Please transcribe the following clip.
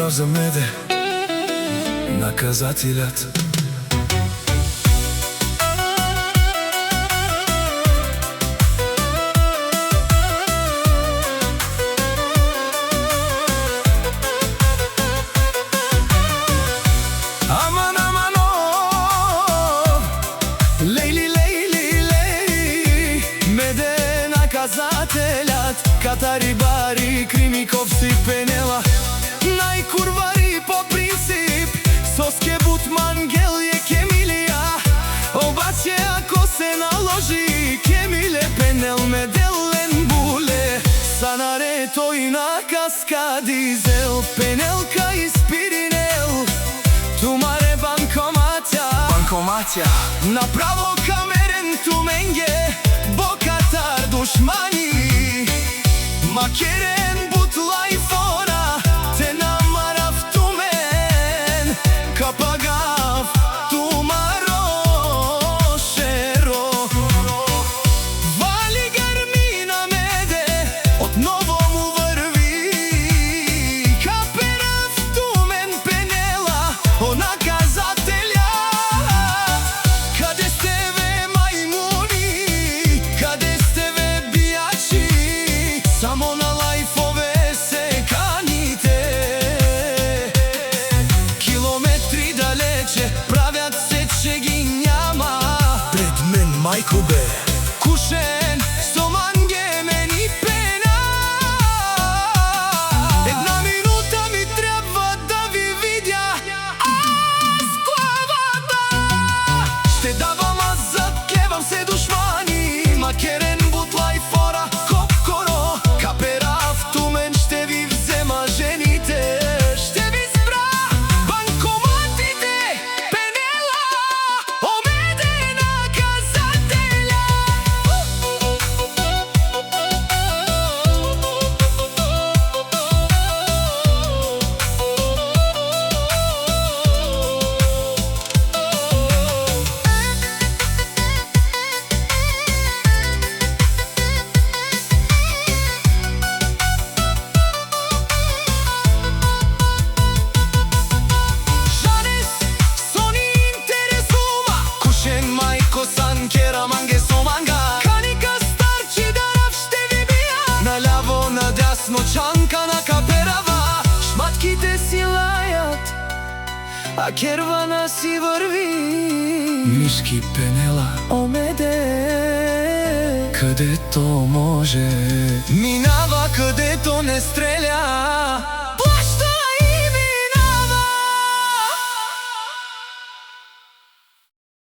направ за мене наказателят. Аман, аман, лейли, лейли, лей, меде наказателят. Катари, бари, кримиковци, пенела, најкурвари по принцип. Соске бутман, гел е кемилија, обаче ако се наложи, кемиле, пенел, меделен, буле, санаре, тој на каскадизел, пенелка и спиринел, тумаре банкоматја, банкоматја, направо камерен туменге, бокатар душмани, макерен бутлај фора, те намарав тумен, капагав тумаро шеро. Вали гармина меде, одново му врви, каперав тумен пенела, наказателя. Каде сте ве мајмуни, каде сте ве бијачи, само на лајфове се каните. Километри далече, правят се че ги няма. Пред мен мајко бе кушен со мангемен и пена. Една минута ми треба да ви видя аз главата. Ще давам аз заткевам се душмани, макерен бутлај фора, кокоро, каперав тумен, ще ви взема жените, ще ви спра банкоматите, пенела, омеде наказателя. Жанес со ни интересува, кушен мајко сан кера манге со манга. Каника старчи дарав, ще ви бија, наљаво надясно чанка на каперава. Шматките си лајат, а кервана си врви. Мишки, пенела, омеде, кадето може, минава кадето не стреля.